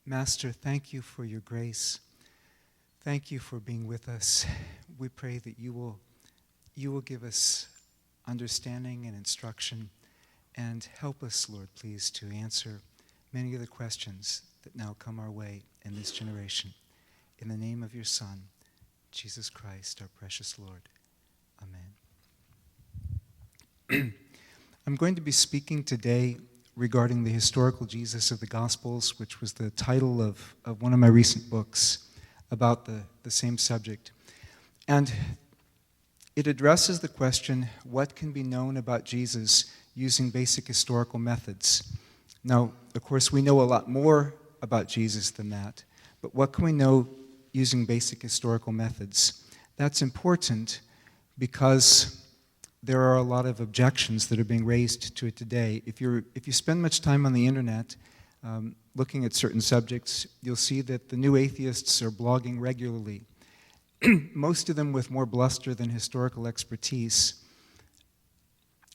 Master, thank you for your grace. Thank you for being with us. We pray that you will give us understanding and instruction and help us, Lord, please, to answer many of the questions that now come our way in this generation. In the name of your Son, Jesus Christ, our precious Lord. Amen. I'm going to be speaking today regarding the historical Jesus of the Gospels, which was the title of one of my recent books about the same subject. And it addresses the question, what can be known about Jesus using basic historical methods? Now, of course, we know a lot more about Jesus than that, but what can we know using basic historical methods? That's important because there are a lot of objections that are being raised to it today. If you spend much time on the internet looking at certain subjects, you'll see that the new atheists are blogging regularly, most of them with more bluster than historical expertise.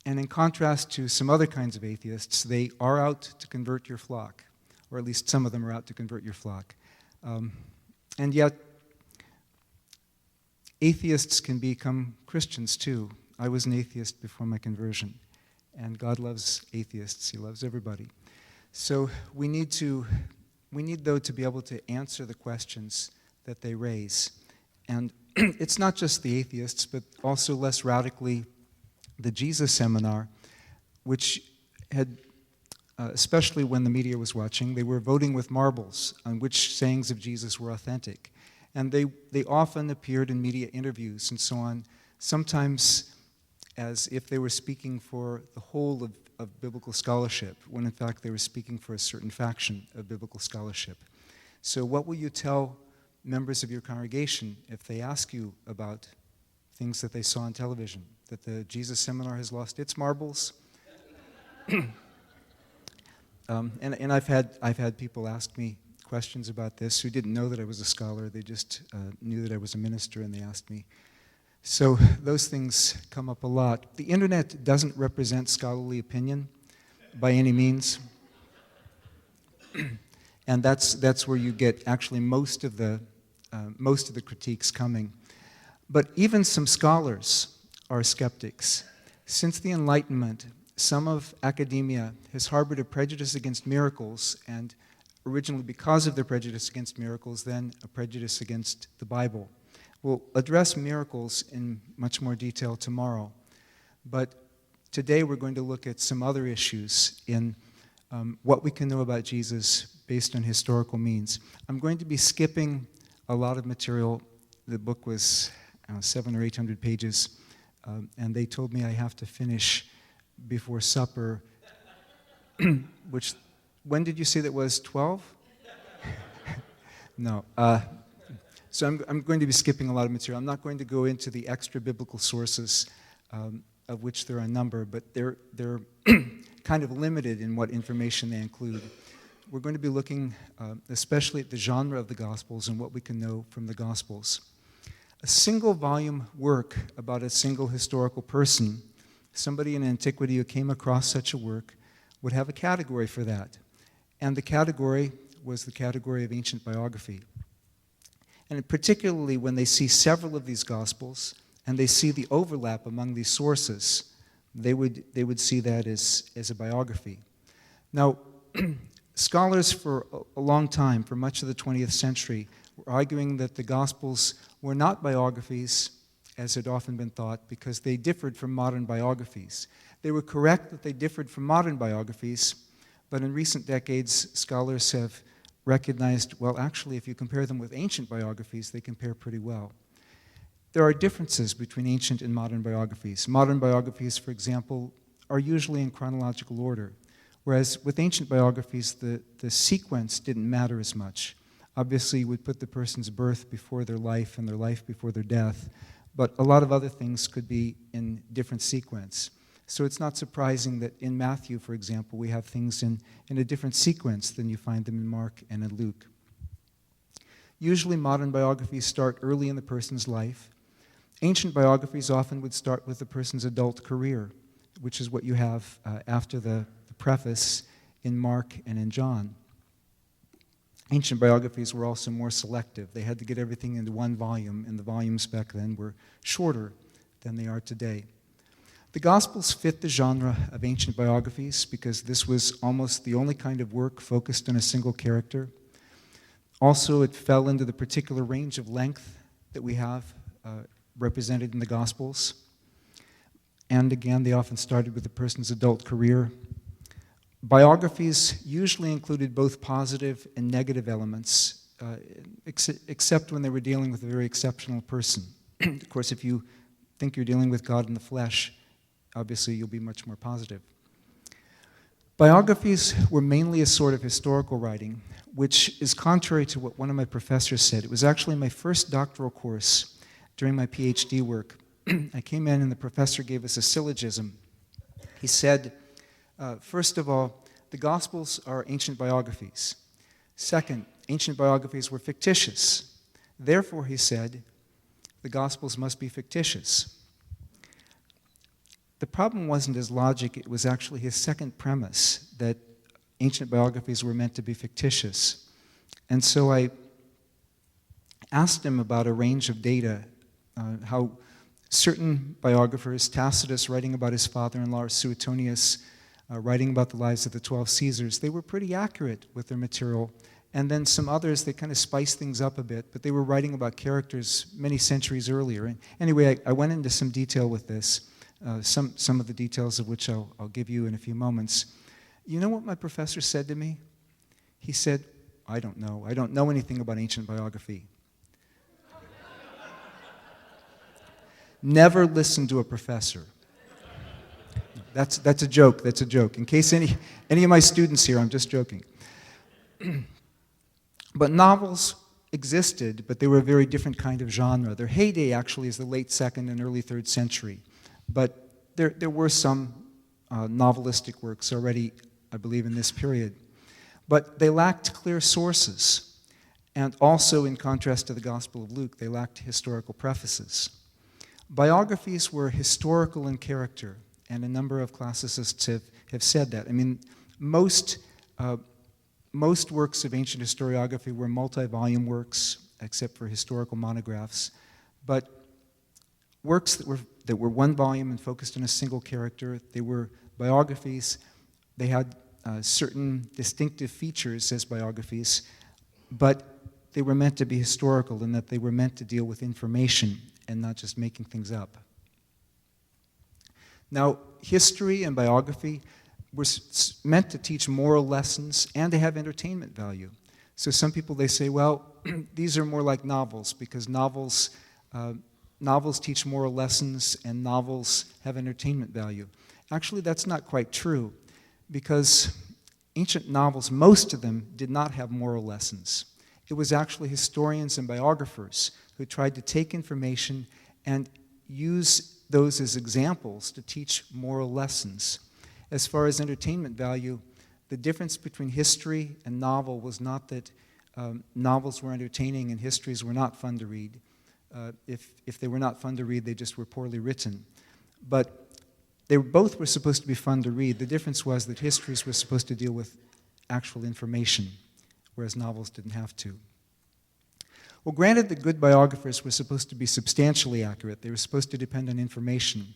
And in contrast to some other kinds of atheists, they are out to convert your flock, or at least some of them are out to convert your flock. And yet, atheists can become Christians too. I was an atheist before my conversion, and God loves atheists. He loves everybody. So we need, though, to be able to answer the questions that they raise. And it's not just the atheists, but also less radically the Jesus Seminar, which had, especially when the media was watching, they were voting with marbles on which sayings of Jesus were authentic. And they often appeared in media interviews and so on, sometimes as if they were speaking for the whole of biblical scholarship, when in fact they were speaking for a certain faction of biblical scholarship. So what will you tell members of your congregation if they ask you about things that they saw on television? That the Jesus Seminar has lost its marbles? And I've had people ask me questions about this who didn't know that I was a scholar. They just knew that I was a minister, and they asked me. So those things come up a lot. The internet doesn't represent scholarly opinion by any means. And that's where you get actually most of the critiques coming. But even some scholars are skeptics. Since the Enlightenment, some of academia has harbored a prejudice against miracles, and originally because of their prejudice against miracles, then a prejudice against the Bible. We'll address miracles in much more detail tomorrow, but today we're going to look at some other issues in what we can know about Jesus based on historical means. I'm going to be skipping a lot of material. The book was 700 or 800 pages, and they told me I have to finish before supper, which, when did you say that was, 12? No. So I'm going to be skipping a lot of material. I'm not going to go into the extra biblical sources, of which there are a number, but they're kind of limited in what information they include. We're going to be looking especially at the genre of the Gospels and what we can know from the Gospels. A single volume work about a single historical person, somebody in antiquity who came across such a work, would have a category for that. And the category was the category of ancient biography. And particularly when they see several of these Gospels and they see the overlap among these sources, they would see that as a biography. Now, scholars for a long time, for much of the 20th century, were arguing that the Gospels were not biographies, as had often been thought, because they differed from modern biographies. They were correct that they differed from modern biographies, but in recent decades, scholars have recognized, well, actually, if you compare them with ancient biographies, they compare pretty well. There are differences between ancient and modern biographies. Modern biographies, for example, are usually in chronological order, whereas with ancient biographies, the sequence didn't matter as much. Obviously, you would put the person's birth before their life and their life before their death, but a lot of other things could be in different sequence. So it's not surprising that in Matthew, for example, we have things in a different sequence than you find them in Mark and in Luke. Usually modern biographies start early in the person's life. Ancient biographies often would start with the person's adult career, which is what you have after the preface in Mark and in John. ancient biographies were also more selective. They had to get everything into one volume, and the volumes back then were shorter than they are today. The Gospels fit the genre of ancient biographies because this was almost the only kind of work focused on a single character. Also, it fell into the particular range of length that we have represented in the Gospels. And again, they often started with a person's adult career. Biographies usually included both positive and negative elements, except when they were dealing with a very exceptional person. Of course, if you think you're dealing with God in the flesh, obviously you'll be much more positive. Biographies were mainly a sort of historical writing, which is contrary to what one of my professors said. It was actually my first doctoral course during my PhD work. I came in and the professor gave us a syllogism. He said, first of all, the Gospels are ancient biographies. Second, ancient biographies were fictitious. Therefore, he said, the Gospels must be fictitious. The problem wasn't his logic, it was actually his second premise, that ancient biographies were meant to be fictitious. And so I asked him about a range of data, how certain biographers, Tacitus writing about his father-in-law, Suetonius writing about the lives of the 12 Caesars, they were pretty accurate with their material. And then some others, they kind of spiced things up a bit, but they were writing about characters many centuries earlier. And anyway, I went into some detail with this. Some of the details of which I'll give you in a few moments. You know what my professor said to me? He said, I don't know. I don't know anything about ancient biography. Never listen to a professor. That's a joke. That's a joke. In case any of my students here, I'm just joking. But novels existed, but they were a very different kind of genre. Their heyday actually is the late 2nd and early 3rd century. But there were some novelistic works already, I believe, in this period. But they lacked clear sources. And also, in contrast to the Gospel of Luke, they lacked historical prefaces. Biographies were historical in character, and a number of classicists have said that. I mean, most works of ancient historiography were multi-volume works, except for historical monographs. But works that were one volume and focused on a single character, they were biographies. They had certain distinctive features as biographies, but they were meant to be historical in that they were meant to deal with information and not just making things up. Now, history and biography were meant to teach moral lessons and to have entertainment value. So some people, they say, well, these are more like novels because novels teach moral lessons and novels have entertainment value. Actually, that's not quite true because ancient novels, most of them did not have moral lessons. It was actually historians and biographers who tried to take information and use those as examples to teach moral lessons. As far as entertainment value, the difference between history and novel was not that novels were entertaining and histories were not fun to read. If they were not fun to read, they just were poorly written. But they both were supposed to be fun to read. The difference was that histories were supposed to deal with actual information, whereas novels didn't have to. Well, granted that good biographers were supposed to be substantially accurate. They were supposed to depend on information.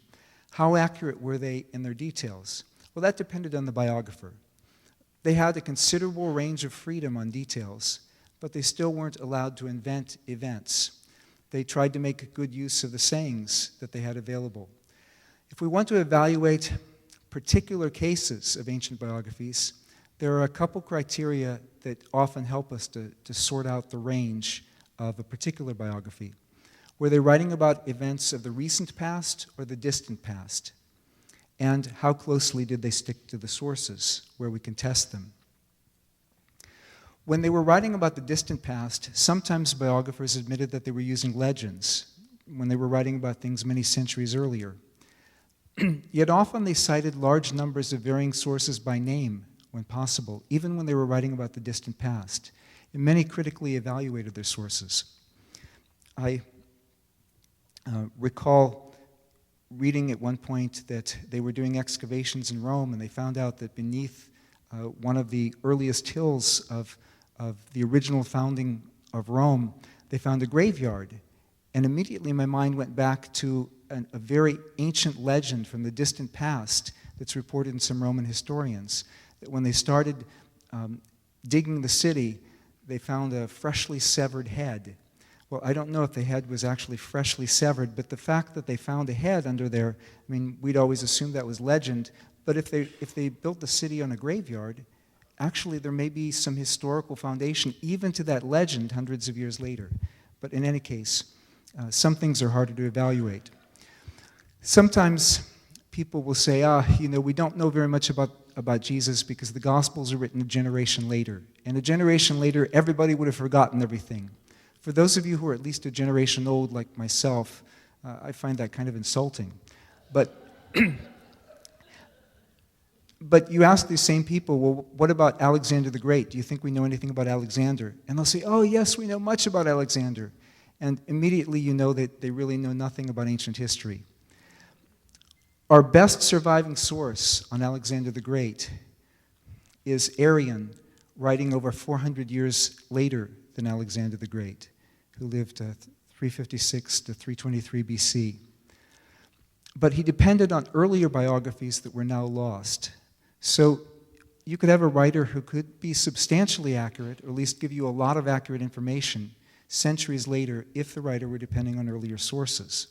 How accurate were they in their details? Well, that depended on the biographer. They had a considerable range of freedom on details, but they still weren't allowed to invent events. They tried to make good use of the sayings that they had available. If we want to evaluate particular cases of ancient biographies, there are a couple criteria that often help us to sort out the range of a particular biography. Were they writing about events of the recent past or the distant past? And how closely did they stick to the sources where we can test them? When they were writing about the distant past, sometimes biographers admitted that they were using legends when they were writing about things many centuries earlier. Yet often they cited large numbers of varying sources by name when possible, even when they were writing about the distant past. And many critically evaluated their sources. I recall reading at one point that they were doing excavations in Rome and they found out that beneath one of the earliest hills of of the original founding of Rome, they found a graveyard. And immediately my mind went back to a very ancient legend from the distant past that's reported in some Roman historians, that when they started digging the city, they found a freshly severed head. Well, I don't know if the head was actually freshly severed, but the fact that they found a head under there, I mean, we'd always assumed that was legend, but if they built the city on a graveyard, actually there may be some historical foundation even to that legend hundreds of years later. But in any case, some things are harder to evaluate. Sometimes people will say, we don't know very much about Jesus because the Gospels are written a generation later. And a generation later, everybody would have forgotten everything. For those of you who are at least a generation old like myself, I find that kind of insulting. But but you ask these same people, well, what about Alexander the Great? Do you think we know anything about Alexander? And they'll say, oh, yes, we know much about Alexander. And immediately you know that they really know nothing about ancient history. Our best surviving source on Alexander the Great is Arrian, writing over 400 years later than Alexander the Great, who lived 356 to 323 BC. But he depended on earlier biographies that were now lost. So you could have a writer who could be substantially accurate, or at least give you a lot of accurate information, centuries later if the writer were depending on earlier sources.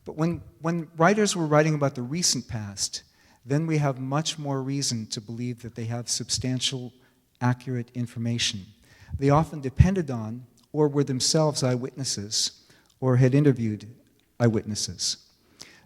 But when writers were writing about the recent past, then we have much more reason to believe that they have substantial, accurate information. They often depended on, or were themselves eyewitnesses, or had interviewed eyewitnesses.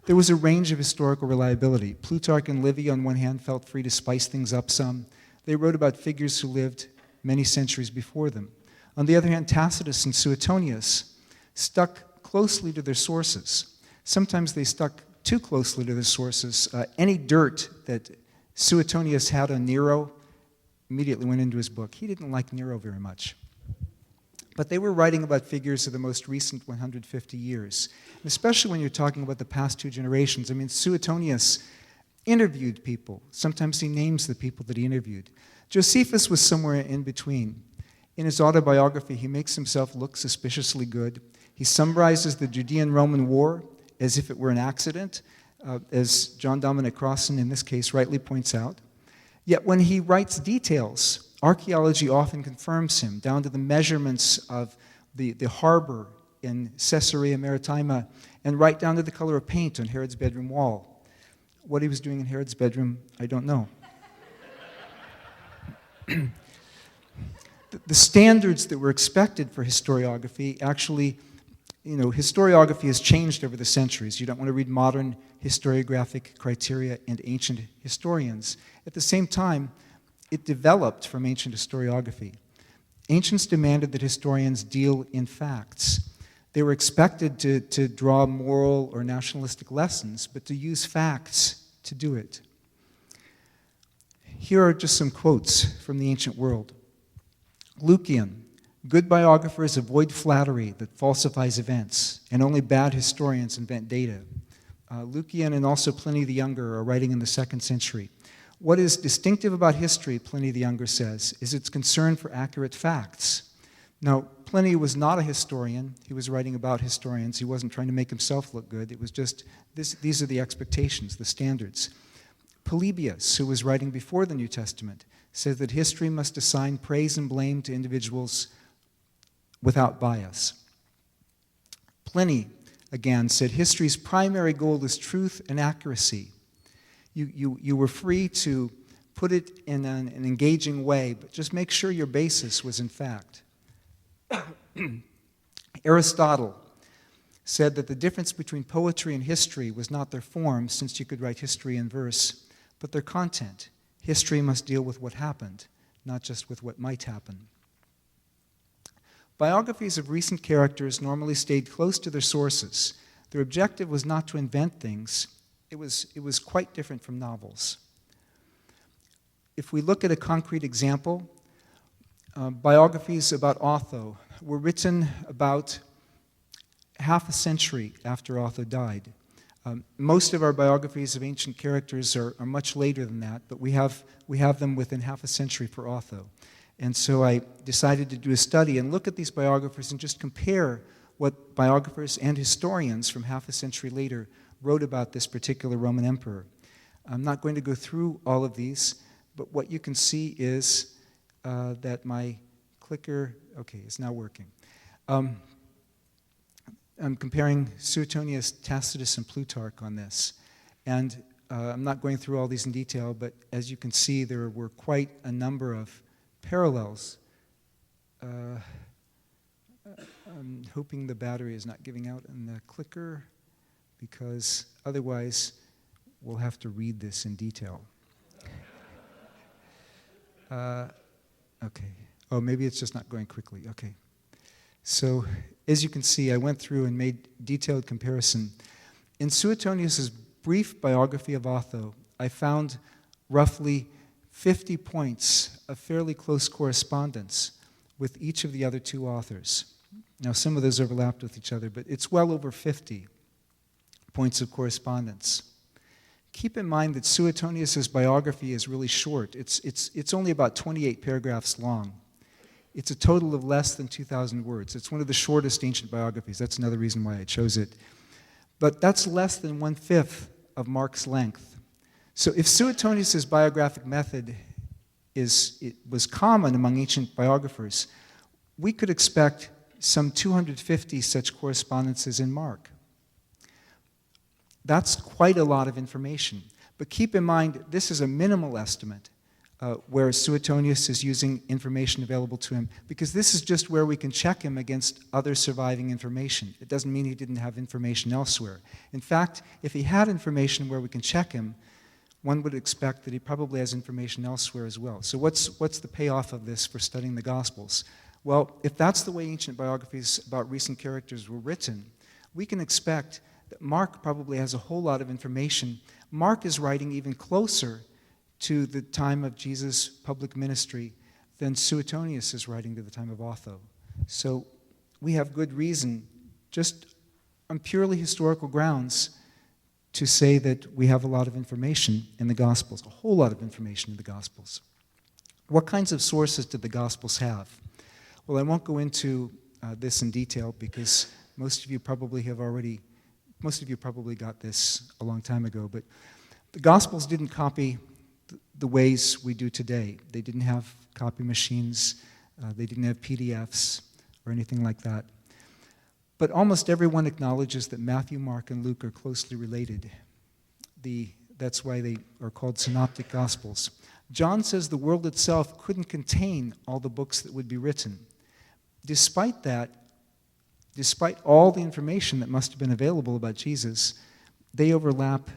There was a range of historical reliability. Plutarch and Livy, on one hand, felt free to spice things up some. They wrote about figures who lived many centuries before them. On the other hand, Tacitus and Suetonius stuck closely to their sources. Sometimes they stuck too closely to their sources. Any dirt that Suetonius had on Nero immediately went into his book. He didn't like Nero very much. But they were writing about figures of the most recent 150 years. And especially when you're talking about the past two generations. I mean, Suetonius interviewed people. Sometimes he names the people that he interviewed. Josephus was somewhere in between. In his autobiography, he makes himself look suspiciously good. He summarizes the Judean-Roman War as if it were an accident, as John Dominic Crossan, in this case, rightly points out. Yet when he writes details, archaeology often confirms him, down to the measurements of the harbor in Caesarea Maritima, and right down to the color of paint on Herod's bedroom wall. What he was doing in Herod's bedroom, I don't know. The standards that were expected for historiography actually, historiography has changed over the centuries. You don't want to read modern historiographic criteria and ancient historians. At the same time, it developed from ancient historiography. Ancients demanded that historians deal in facts. They were expected to draw moral or nationalistic lessons, but to use facts to do it. Here are just some quotes from the ancient world. Lucian, good biographers avoid flattery that falsifies events, and only bad historians invent data. Lucian and also Pliny the Younger are writing in the 2nd century. What is distinctive about history, Pliny the Younger says, is its concern for accurate facts. Now, Pliny was not a historian. He was writing about historians. He wasn't trying to make himself look good. It was just, these are the expectations, the standards. Polybius, who was writing before the New Testament, says that history must assign praise and blame to individuals without bias. Pliny, again, said history's primary goal is truth and accuracy. You were free to put it in an engaging way, but just make sure your basis was in fact. Aristotle said that the difference between poetry and history was not their form, since you could write history in verse, but their content. History must deal with what happened, not just with what might happen. Biographies of recent characters normally stayed close to their sources. Their objective was not to invent things. It was quite different from novels. If we look at a concrete example, biographies about Otho were written about half a century after Otho died. Most of our biographies of ancient characters are much later than that, but we have them within half a century for Otho. And so I decided to do a study and look at these biographers and just compare what biographers and historians from half a century later wrote about this particular Roman emperor. I'm not going to go through all of these, but what you can see is that my clicker, okay, is now working. I'm comparing Suetonius, Tacitus, and Plutarch on this. And I'm not going through all these in detail, but as you can see, there were quite a number of parallels. I'm hoping the battery is not giving out in the clicker, because otherwise we'll have to read this in detail. Okay. Oh, maybe it's just not going quickly. Okay. So, as you can see, I went through and made detailed comparison. In Suetonius' brief biography of Otho, I found roughly 50 points of fairly close correspondence with each of the other two authors. Now, some of those overlapped with each other, but it's well over 50 points of correspondence. Keep in mind that Suetonius' biography is really short. It's only about 28 paragraphs long. It's a total of less than 2,000 words. It's one of the shortest ancient biographies. That's another reason why I chose it. But that's less than 1/5 of Mark's length. So if Suetonius' biographic method was common among ancient biographers, we could expect some 250 such correspondences in Mark. That's quite a lot of information. But keep in mind, this is a minimal estimate, where Suetonius is using information available to him, because this is just where we can check him against other surviving information. It doesn't mean he didn't have information elsewhere. In fact, if he had information where we can check him, one would expect that he probably has information elsewhere as well. So what's the payoff of this for studying the Gospels? Well, if that's the way ancient biographies about recent characters were written, we can expect that Mark probably has a whole lot of information. Mark is writing even closer to the time of Jesus' public ministry than Suetonius is writing to the time of Otho. So we have good reason, just on purely historical grounds, to say that we have a lot of information in the Gospels, a whole lot of information in the Gospels. What kinds of sources did the Gospels have? Well, I won't go into this in detail, because most of you probably got this a long time ago, but the Gospels didn't copy the ways we do today. They didn't have copy machines, they didn't have PDFs or anything like that. But almost everyone acknowledges that Matthew, Mark, and Luke are closely related. That's why they are called synoptic Gospels. John says the world itself couldn't contain all the books that would be written. Despite that, despite all the information that must have been available about Jesus, they overlap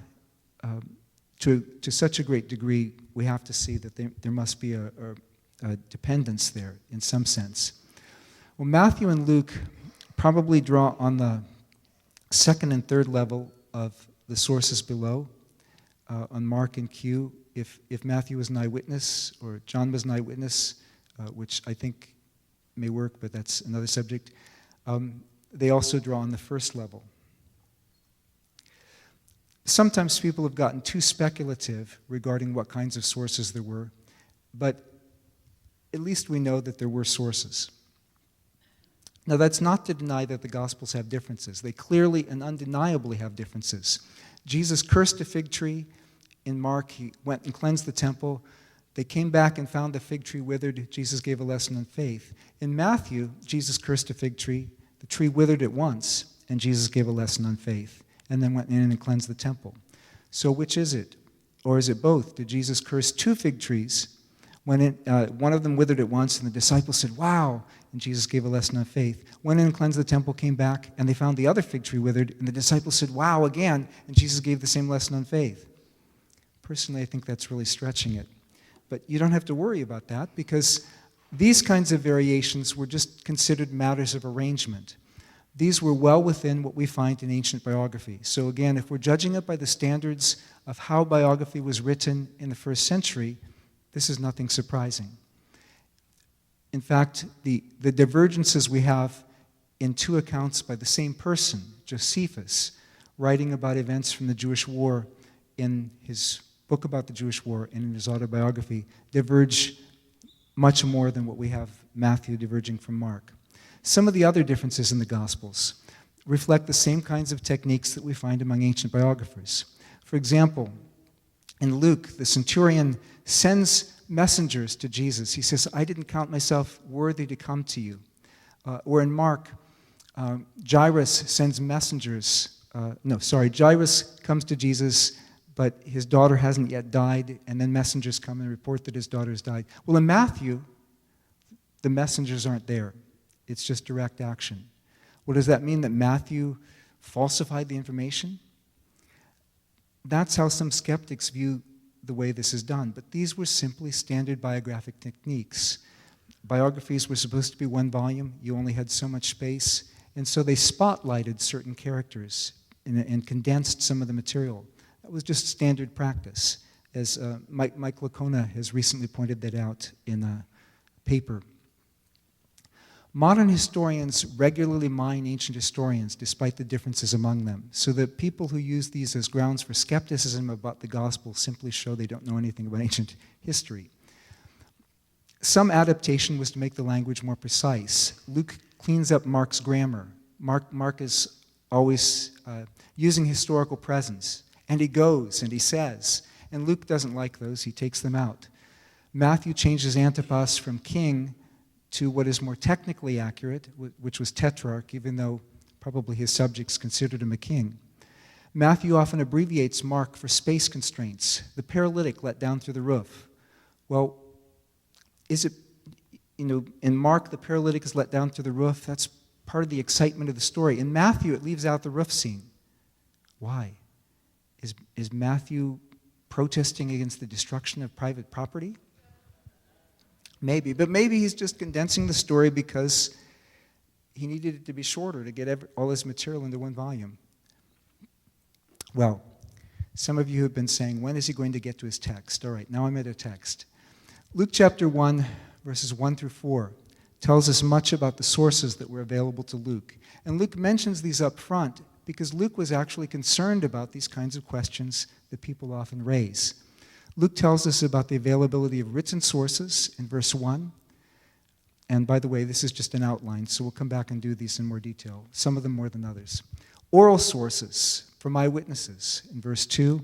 to such a great degree, we have to see that there must be a dependence there in some sense. Well, Matthew and Luke probably draw on the second and third level of the sources below, on Mark and Q. If Matthew was an eyewitness, or John was an eyewitness, which I think may work, but that's another subject, they also draw on the first level. Sometimes people have gotten too speculative regarding what kinds of sources there were, but at least we know that there were sources. Now, that's not to deny that the Gospels have differences. They clearly and undeniably have differences. Jesus cursed a fig tree. In Mark, he went and cleansed the temple. They came back and found the fig tree withered. Jesus gave a lesson on faith. In Matthew, Jesus cursed a fig tree. The tree withered at once, and Jesus gave a lesson on faith, and then went in and cleansed the temple. So which is it? Or is it both? Did Jesus curse two fig trees? One of them withered at once, and the disciples said, "Wow," and Jesus gave a lesson on faith. Went in and cleansed the temple, came back, and they found the other fig tree withered, and the disciples said, "Wow," again, and Jesus gave the same lesson on faith. Personally, I think that's really stretching it. But you don't have to worry about that, because these kinds of variations were just considered matters of arrangement. These were well within what we find in ancient biography. So again, if we're judging it by the standards of how biography was written in the first century, this is nothing surprising. In fact, the divergences we have in two accounts by the same person, Josephus, writing about events from the Jewish war in his book about the Jewish war and in his autobiography, diverge much more than what we have Matthew diverging from Mark. Some of the other differences in the Gospels reflect the same kinds of techniques that we find among ancient biographers. For example, in Luke, the centurion sends messengers to Jesus. He says, I didn't count myself worthy to come to you. Or in Mark, Jairus sends messengers. Jairus comes to Jesus, but his daughter hasn't yet died, and then messengers come and report that his daughter has died. Well, in Matthew, the messengers aren't there. It's just direct action. Well, does that mean that Matthew falsified the information? That's how some skeptics view the way this is done. But these were simply standard biographic techniques. Biographies were supposed to be one volume. You only had so much space. And so they spotlighted certain characters and condensed some of the material. That was just standard practice, as Mike Lacona has recently pointed that out in a paper. Modern historians regularly mine ancient historians despite the differences among them, so that people who use these as grounds for skepticism about the gospel simply show they don't know anything about ancient history. Some adaptation was to make the language more precise. Luke cleans up Mark's grammar. Mark is always using historical presence, and he goes and he says, and Luke doesn't like those, he takes them out. Matthew changes Antipas from king to what is more technically accurate, which was tetrarch, even though probably his subjects considered him a king. Matthew often abbreviates Mark for space constraints. The paralytic let down through the roof. Well, is it, in Mark, the paralytic is let down through the roof. That's part of the excitement of the story. In Matthew, it leaves out the roof scene. Why? Is Matthew protesting against the destruction of private property? Maybe, but maybe he's just condensing the story because he needed it to be shorter to get all his material into one volume. Well, some of you have been saying, when is he going to get to his text? All right, now I'm at a text. Luke chapter 1, verses 1 through 4, tells us much about the sources that were available to Luke. And Luke mentions these up front because Luke was actually concerned about these kinds of questions that people often raise. Luke tells us about the availability of written sources in verse 1. And by the way, this is just an outline, so we'll come back and do these in more detail, some of them more than others. Oral sources from eyewitnesses in verse 2.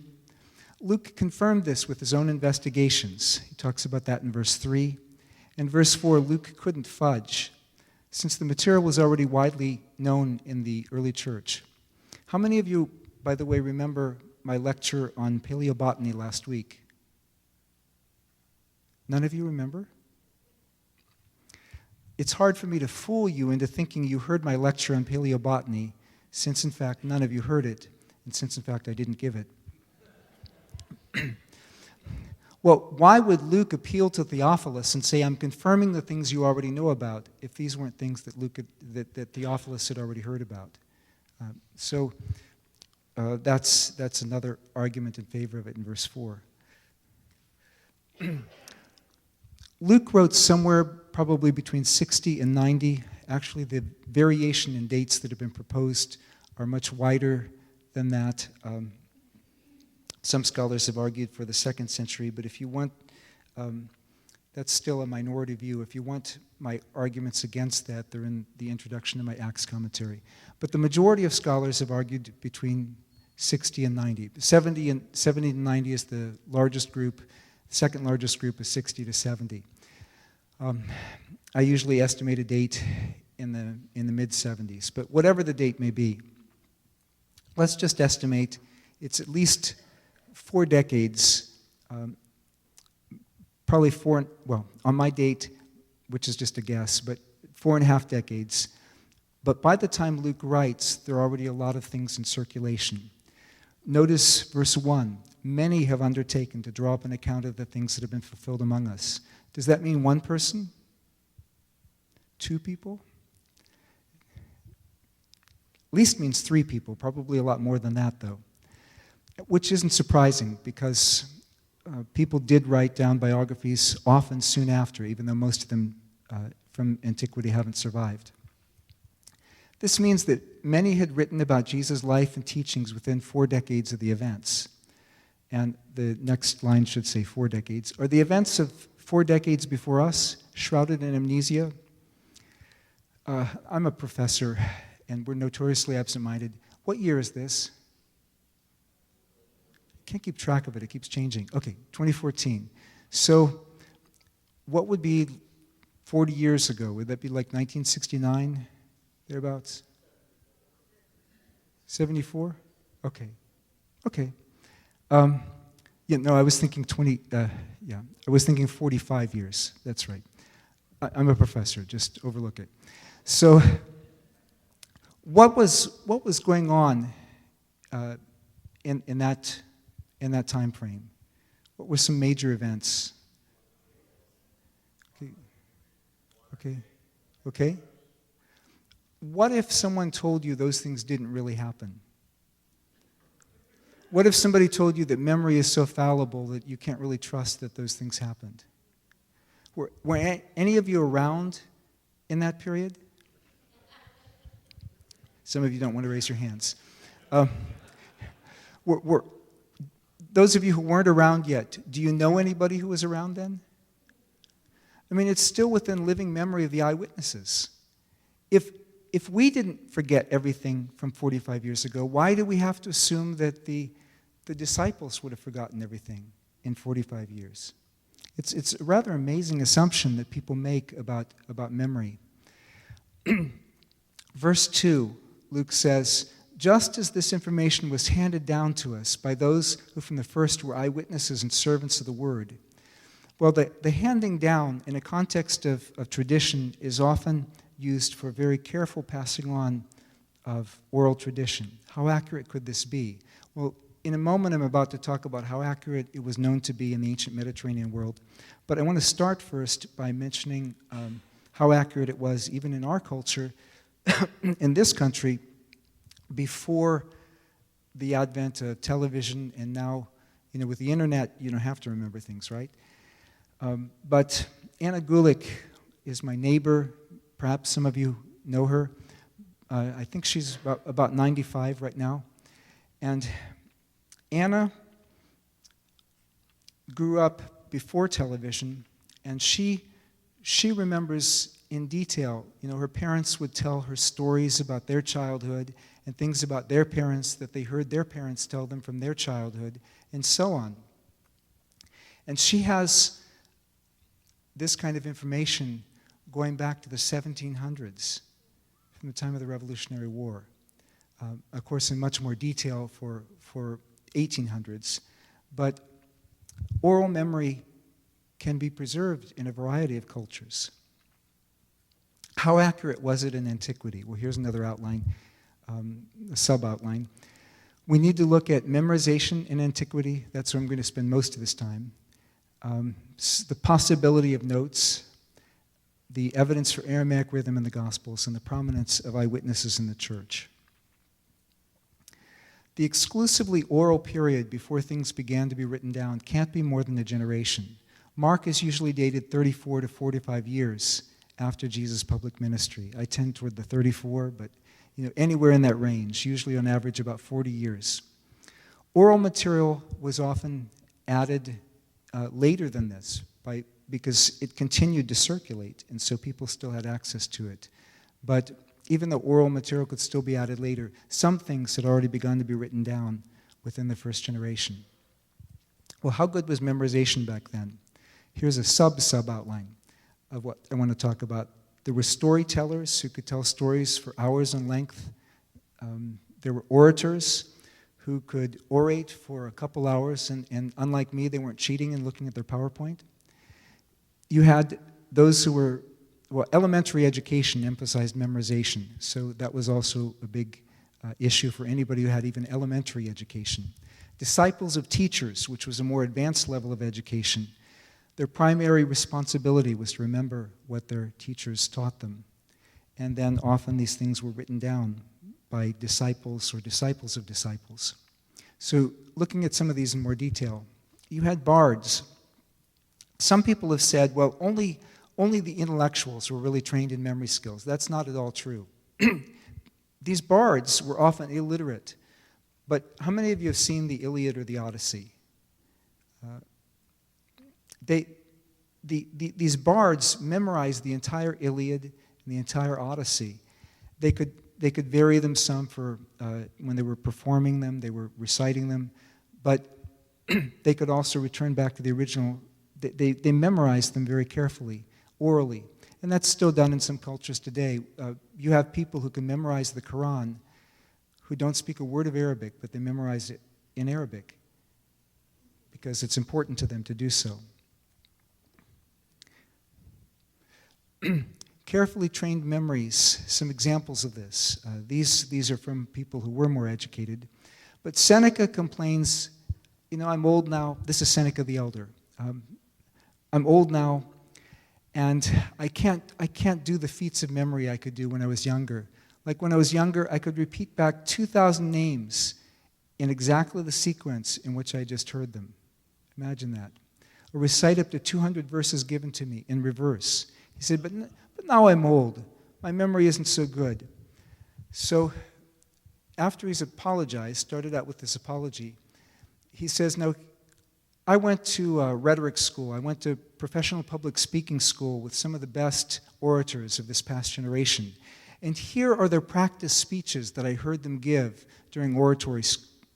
Luke confirmed this with his own investigations. He talks about that in verse 3. In verse 4, Luke couldn't fudge, since the material was already widely known in the early church. How many of you, by the way, remember my lecture on paleobotany last week? None of you remember? It's hard for me to fool you into thinking you heard my lecture on paleobotany, since in fact none of you heard it, and since in fact I didn't give it. Well, why would Luke appeal to Theophilus and say, I'm confirming the things you already know about, if these weren't things that Theophilus had already heard about? That's another argument in favor of it in verse 4. Luke wrote somewhere probably between 60 and 90. Actually, the variation in dates that have been proposed are much wider than that. Some scholars have argued for the 2nd century, but if you want, that's still a minority view. If you want my arguments against that, they're in the introduction to my Acts commentary. But the majority of scholars have argued between 60 and 90. 70 to 90 is the largest group. The second largest group is 60 to 70. I usually estimate a date in the mid-70s, but whatever the date may be, let's just estimate it's at least 4 decades, probably on my date, which is just a guess, but 4.5 decades. But by the time Luke writes, there are already a lot of things in circulation. Notice verse 1. Many have undertaken to draw up an account of the things that have been fulfilled among us. Does that mean one person? 2 people? At least means 3 people, probably a lot more than that, though. Which isn't surprising, because people did write down biographies often soon after, even though most of them from antiquity haven't survived. This means that many had written about Jesus' life and teachings within 4 decades of the events. And the next line should say 4 decades, or the events of 4 decades before us, shrouded in amnesia. I'm a professor, and we're notoriously absent-minded. What year is this? Can't keep track of it. It keeps changing. Okay, 2014. So what would be 40 years ago? Would that be like 1969, thereabouts? 74? Okay. Okay. I was thinking I was thinking 45 years. That's right. I'm a professor. Just overlook it. So, what was going on in that time frame? What were some major events? Okay. What if someone told you those things didn't really happen? What if somebody told you that memory is so fallible that you can't really trust that those things happened? Were any of you around in that period? Some of you don't want to raise your hands. Those of you who weren't around yet, do you know anybody who was around then? I mean, it's still within living memory of the eyewitnesses. If we didn't forget everything from 45 years ago, why do we have to assume that the disciples would have forgotten everything in 45 years? It's a rather amazing assumption that people make about memory. Verse 2, Luke says, just as this information was handed down to us by those who from the first were eyewitnesses and servants of the word. Well, the handing down in a context of tradition is often used for very careful passing on of oral tradition. How accurate could this be? Well, in a moment I'm about to talk about how accurate it was known to be in the ancient Mediterranean world. But I want to start first by mentioning how accurate it was even in our culture, in this country, before the advent of television, and now, with the internet, you don't have to remember things, right? But Anna Gulick is my neighbor. Perhaps some of you know her. I think she's about 95 right now. And Anna grew up before television, and she remembers in detail. Her parents would tell her stories about their childhood and things about their parents that they heard their parents tell them from their childhood, and so on. And she has this kind of information going back to the 1700s, from the time of the Revolutionary War. Of course, in much more detail for 1800s. But oral memory can be preserved in a variety of cultures. How accurate was it in antiquity? Well, here's another outline, a sub-outline. We need to look at memorization in antiquity. That's where I'm going to spend most of this time. The possibility of notes, the evidence for Aramaic rhythm in the Gospels, and the prominence of eyewitnesses in the church. The exclusively oral period before things began to be written down can't be more than a generation. Mark is usually dated 34 to 45 years after Jesus' public ministry. I tend toward the 34, but anywhere in that range, usually on average about 40 years. Oral material was often added later than this because it continued to circulate, and so people still had access to it. But even though oral material could still be added later, some things had already begun to be written down within the first generation. Well, how good was memorization back then? Here's a sub-outline of what I want to talk about. There were storytellers who could tell stories for hours in length. There were orators who could orate for a couple hours, and unlike me, they weren't cheating and looking at their PowerPoint. You had those who were, elementary education emphasized memorization, so that was also a big issue for anybody who had even elementary education. Disciples of teachers, which was a more advanced level of education, their primary responsibility was to remember what their teachers taught them. And then often these things were written down by disciples or disciples of disciples. So looking at some of these in more detail, you had bards. Some people have said, well, only the intellectuals were really trained in memory skills. That's not at all true. These bards were often illiterate. But how many of you have seen the Iliad or the Odyssey? these bards memorized the entire Iliad and the entire Odyssey. They could vary them some for when they were performing them, they were reciting them, but they could also return back to the original. They memorized them very carefully, orally. And that's still done in some cultures today. You have people who can memorize the Quran who don't speak a word of Arabic, but they memorize it in Arabic because it's important to them to do so. Carefully trained memories, some examples of this. These are from people who were more educated. But Seneca complains, I'm old now. This is Seneca the Elder. I'm old now, and I can't do the feats of memory I could do when I was younger. Like when I was younger, I could repeat back 2,000 names in exactly the sequence in which I just heard them. Imagine that. Or recite up to 200 verses given to me in reverse. He said, but now I'm old. My memory isn't so good. So after he's apologized, started out with this apology, he says, now, I went to rhetoric school. I went to professional public speaking school with some of the best orators of this past generation. And here are their practice speeches that I heard them give during oratory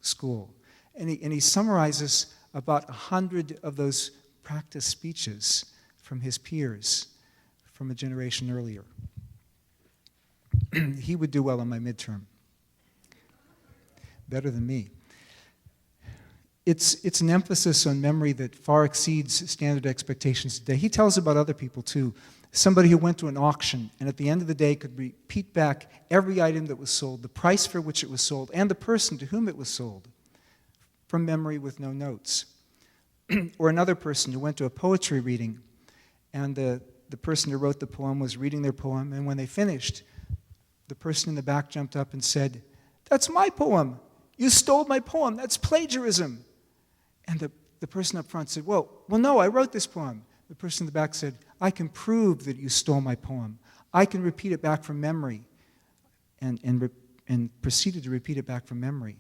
school. And he summarizes about 100 of those practice speeches from his peers from a generation earlier. He would do well on my midterm. Better than me. It's an emphasis on memory that far exceeds standard expectations today. He tells about other people too. Somebody who went to an auction and at the end of the day could repeat back every item that was sold, the price for which it was sold, and the person to whom it was sold from memory with no notes. Or another person who went to a poetry reading and the person who wrote the poem was reading their poem, and when they finished, the person in the back jumped up and said, "That's my poem. You stole my poem. That's plagiarism." And the person up front said, well, no, I wrote this poem. The person in the back said, "I can prove that you stole my poem. I can repeat it back from memory." And proceeded to repeat it back from memory.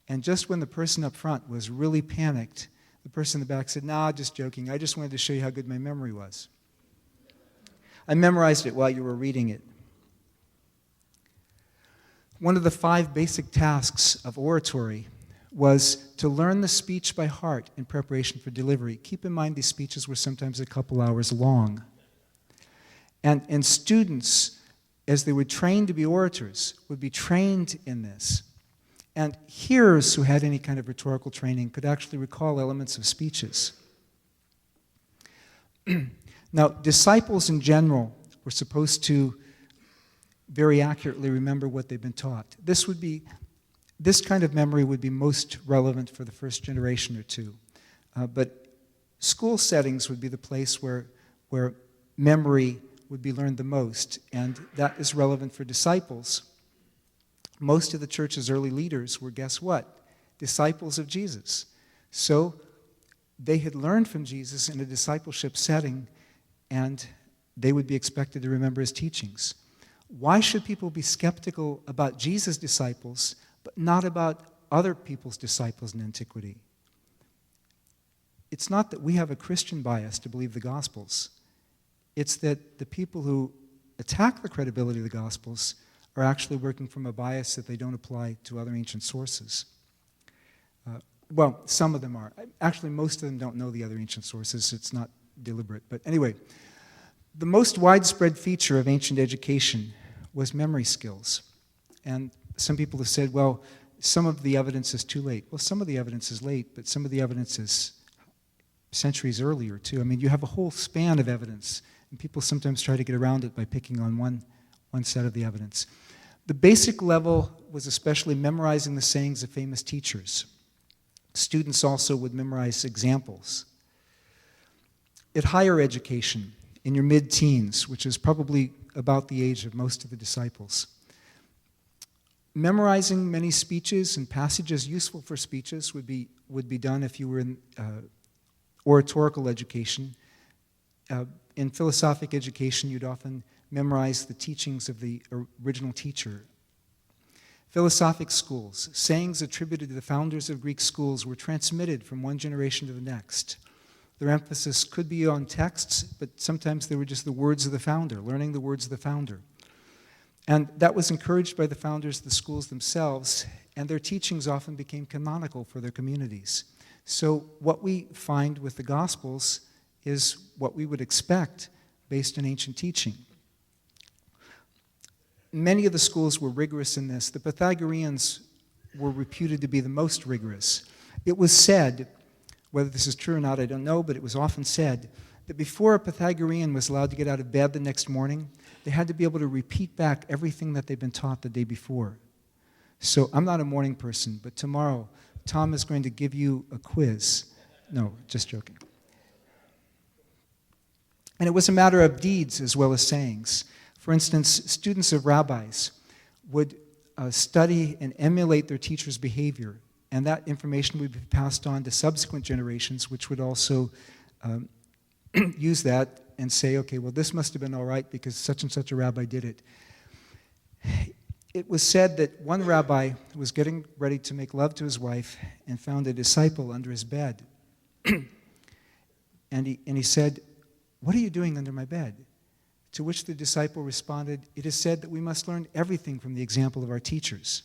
And just when the person up front was really panicked, the person in the back said, "Nah, just joking. I just wanted to show you how good my memory was. I memorized it while you were reading it." One of the 5 basic tasks of oratory was to learn the speech by heart in preparation for delivery. Keep in mind these speeches were sometimes a couple hours long. And students, as they were trained to be orators, would be trained in this. And hearers who had any kind of rhetorical training could actually recall elements of speeches. Now, disciples in general were supposed to very accurately remember what they've been taught. This kind of memory would be most relevant for the first generation or two. But school settings would be the place where memory would be learned the most, and that is relevant for disciples. Most of the church's early leaders were, guess what? Disciples of Jesus. So they had learned from Jesus in a discipleship setting, and they would be expected to remember his teachings. Why should people be skeptical about Jesus' disciples, but not about other people's disciples in antiquity? It's not that we have a Christian bias to believe the Gospels. It's that the people who attack the credibility of the Gospels are actually working from a bias that they don't apply to other ancient sources. Well, some of them are. Actually, most of them don't know the other ancient sources. It's not deliberate. But anyway, the most widespread feature of ancient education was memory skills. And some people have said, well, some of the evidence is too late. Well, some of the evidence is late, but some of the evidence is centuries earlier, too. I mean, you have a whole span of evidence, and people sometimes try to get around it by picking on one set of the evidence. The basic level was especially memorizing the sayings of famous teachers. Students also would memorize examples. At higher education, in your mid-teens, which is probably about the age of most of the disciples, memorizing many speeches and passages useful for speeches would be done if you were in oratorical education. In philosophic education, you'd often memorize the teachings of the original teacher. Philosophic schools, sayings attributed to the founders of Greek schools were transmitted from one generation to the next. Their emphasis could be on texts, but sometimes they were just the words of the founder, learning the words of the founder. And that was encouraged by the founders of the schools themselves, and their teachings often became canonical for their communities. So what we find with the Gospels is what we would expect based on ancient teaching. Many of the schools were rigorous in this. The Pythagoreans were reputed to be the most rigorous. It was said, whether this is true or not, I don't know, but it was often said that before a Pythagorean was allowed to get out of bed the next morning, they had to be able to repeat back everything that they'd been taught the day before. So I'm not a morning person, but tomorrow Tom is going to give you a quiz. No, just joking. And it was a matter of deeds as well as sayings. For instance, students of rabbis would study and emulate their teacher's behavior, and that information would be passed on to subsequent generations, which would also use that and say, okay, well, this must have been all right because such and such a rabbi did it. It was said that one rabbi was getting ready to make love to his wife and found a disciple under his bed. and he said, "What are you doing under my bed?" To which the disciple responded, "It is said that we must learn everything from the example of our teachers.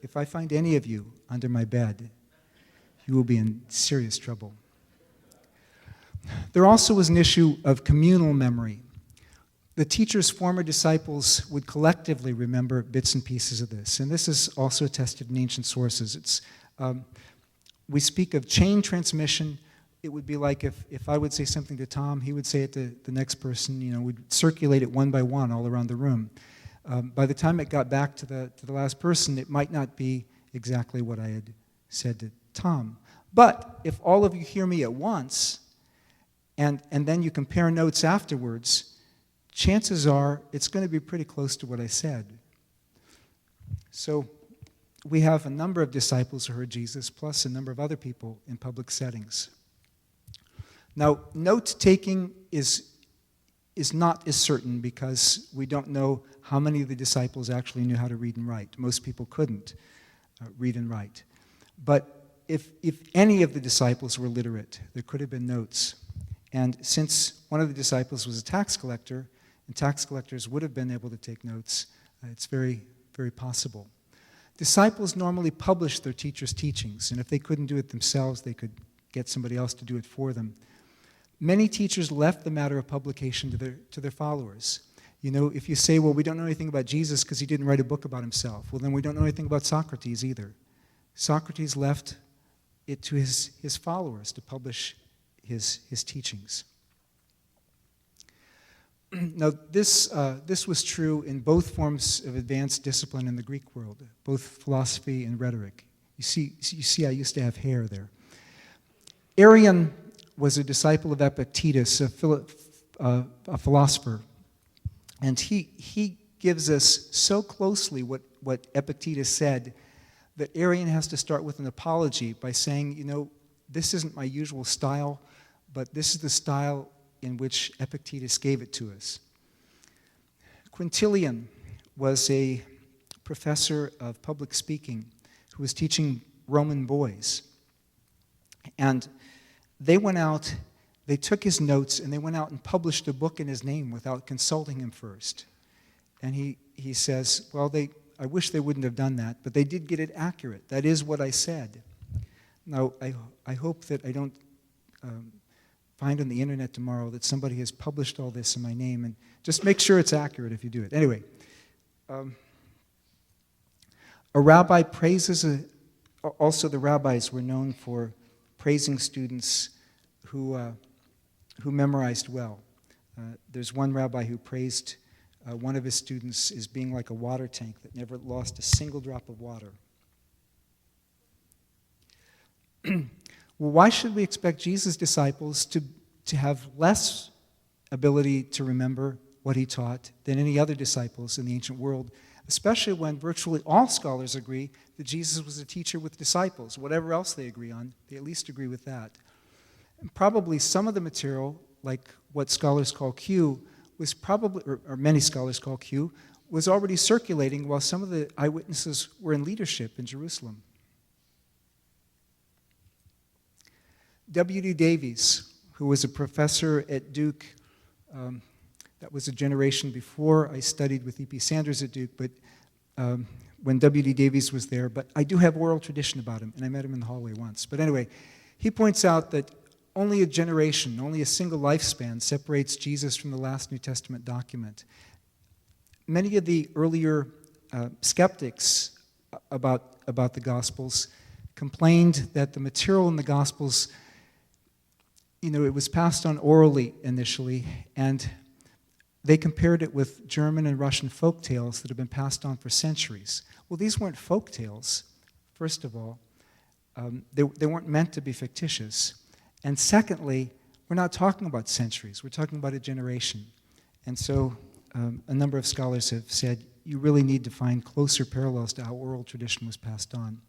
If I find any of you under my bed, you will be in serious trouble." There also was an issue of communal memory. The teacher's former disciples would collectively remember bits and pieces of this, and this is also attested in ancient sources. We speak of chain transmission. It would be like if I would say something to Tom, he would say it to the next person. We'd circulate it one by one all around the room. By the time it got back to the last person, it might not be exactly what I had said to Tom. But if all of you hear me at once, and then you compare notes afterwards, chances are it's going to be pretty close to what I said. So we have a number of disciples who heard Jesus, plus a number of other people in public settings. Now, note-taking is not as certain because we don't know how many of the disciples actually knew how to read and write. Most people couldn't read and write. But if any of the disciples were literate, there could have been notes. And since one of the disciples was a tax collector, and tax collectors would have been able to take notes, it's very, very possible. Disciples normally published their teacher's teachings, and if they couldn't do it themselves, they could get somebody else to do it for them. Many teachers left the matter of publication to their followers. If you say, well, we don't know anything about Jesus because he didn't write a book about himself, well, then we don't know anything about Socrates either. Socrates left it to his followers to publish his teachings. Now, this was true in both forms of advanced discipline in the Greek world, both philosophy and rhetoric. You see, I used to have hair there. Arian was a disciple of Epictetus, a philosopher, and he gives us so closely what Epictetus said that Arian has to start with an apology by saying, this isn't my usual style, but this is the style in which Epictetus gave it to us. Quintilian was a professor of public speaking who was teaching Roman boys. And they went out, they took his notes, and they went out and published a book in his name without consulting him first. And he says, well, I wish they wouldn't have done that, but they did get it accurate. That is what I said. Now, I hope that I don't find on the internet tomorrow that somebody has published all this in my name, and just make sure it's accurate if you do it. Anyway, a rabbi praises also the rabbis were known for praising students who memorized well. There's one rabbi who praised one of his students as being like a water tank that never lost a single drop of water. Well, why should we expect Jesus' disciples to have less ability to remember what he taught than any other disciples in the ancient world, especially when virtually all scholars agree that Jesus was a teacher with disciples? Whatever else they agree on, they at least agree with that. And probably some of the material, like what scholars call Q, was probably, or many scholars call Q, was already circulating while some of the eyewitnesses were in leadership in Jerusalem. W.D. Davies, who was a professor at Duke, that was a generation before I studied with E.P. Sanders at Duke, but when W.D. Davies was there, but I do have oral tradition about him, and I met him in the hallway once. But anyway, he points out that only a generation, only a single lifespan separates Jesus from the last New Testament document. Many of the earlier skeptics about the Gospels complained that the material in the Gospels, it was passed on orally initially, and they compared it with German and Russian folk tales that have been passed on for centuries. Well, these weren't folk tales, first of all. They weren't meant to be fictitious. And secondly, we're not talking about centuries. We're talking about a generation. And so a number of scholars have said you really need to find closer parallels to how oral tradition was passed on.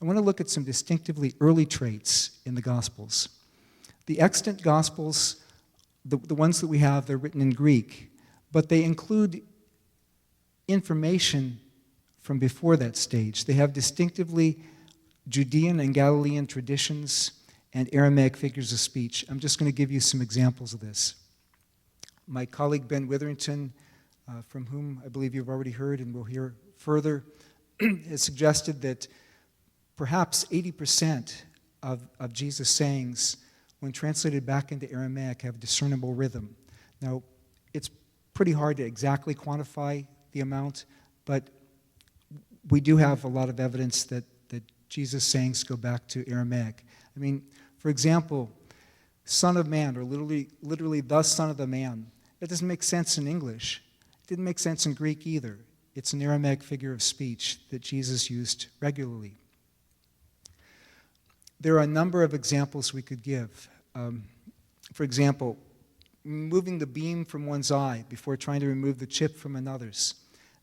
I want to look at some distinctively early traits in the Gospels. The extant Gospels, the ones that we have, they're written in Greek, but they include information from before that stage. They have distinctively Judean and Galilean traditions and Aramaic figures of speech. I'm just going to give you some examples of this. My colleague Ben Witherington, from whom I believe you've already heard and will hear further, has suggested that perhaps 80% of Jesus' sayings, when translated back into Aramaic, have discernible rhythm. Now, it's pretty hard to exactly quantify the amount, but we do have a lot of evidence that Jesus' sayings go back to Aramaic. I mean, for example, Son of Man, or literally the Son of the Man, that doesn't make sense in English. It didn't make sense in Greek either. It's an Aramaic figure of speech that Jesus used regularly. There are a number of examples we could give. For example, removing the beam from one's eye before trying to remove the chip from another's.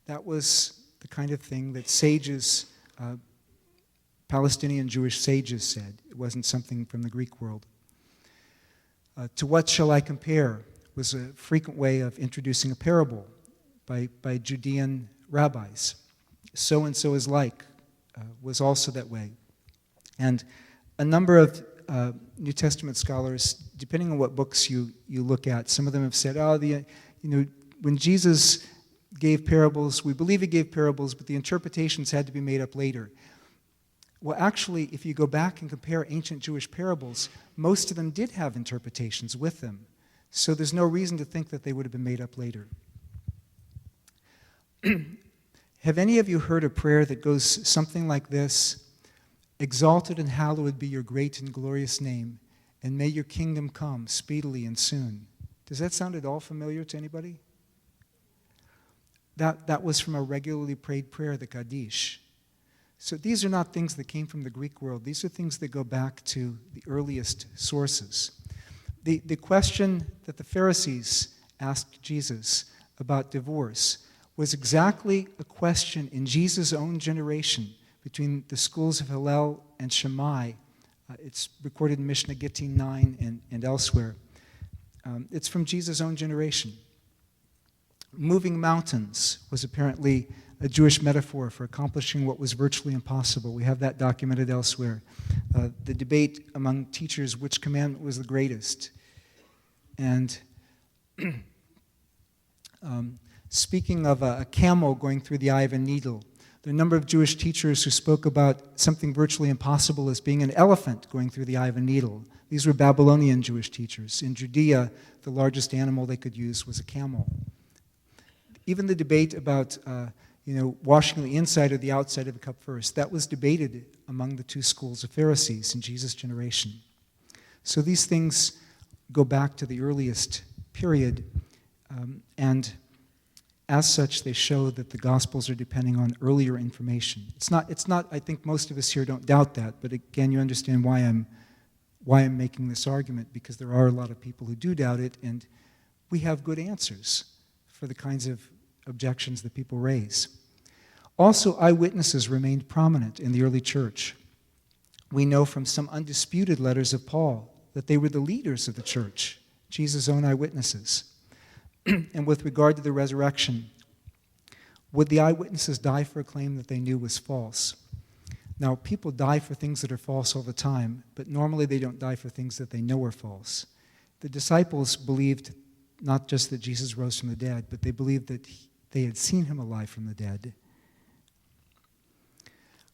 That was the kind of thing that sages, Palestinian Jewish sages said. It wasn't something from the Greek world. To what shall I compare was a frequent way of introducing a parable by Judean rabbis. So and so is like was also that way. And a number of New Testament scholars, depending on what books you look at, some of them have said, when Jesus gave parables, we believe he gave parables, but the interpretations had to be made up later. Well, actually, if you go back and compare ancient Jewish parables, most of them did have interpretations with them. So there's no reason to think that they would have been made up later. Have any of you heard a prayer that goes something like this? Exalted and hallowed be your great and glorious name, and may your kingdom come speedily and soon. Does that sound at all familiar to anybody? That was from a regularly prayed prayer, the Kaddish. So these are not things that came from the Greek world. These are things that go back to the earliest sources. The question that the Pharisees asked Jesus about divorce was exactly a question in Jesus' own generation between the schools of Hillel and Shammai. It's recorded in Mishnah Gittin 9 and elsewhere. It's from Jesus' own generation. Moving mountains was apparently a Jewish metaphor for accomplishing what was virtually impossible. We have that documented elsewhere. The debate among teachers, which commandment was the greatest. And speaking of a camel going through the eye of a needle, there are a number of Jewish teachers who spoke about something virtually impossible as being an elephant going through the eye of a needle. These were Babylonian Jewish teachers. In Judea, the largest animal they could use was a camel. Even the debate about washing the inside or the outside of a cup first, that was debated among the two schools of Pharisees in Jesus' generation. So these things go back to the earliest period, and as such, they show that the Gospels are depending on earlier information. It's not. I think most of us here don't doubt that, but again, you understand why I'm making this argument, because there are a lot of people who do doubt it, and we have good answers for the kinds of objections that people raise. Also, eyewitnesses remained prominent in the early church. We know from some undisputed letters of Paul that they were the leaders of the church, Jesus' own eyewitnesses. And with regard to the resurrection, would the eyewitnesses die for a claim that they knew was false? Now, people die for things that are false all the time, but normally they don't die for things that they know are false. The disciples believed not just that Jesus rose from the dead, but they believed that they had seen him alive from the dead.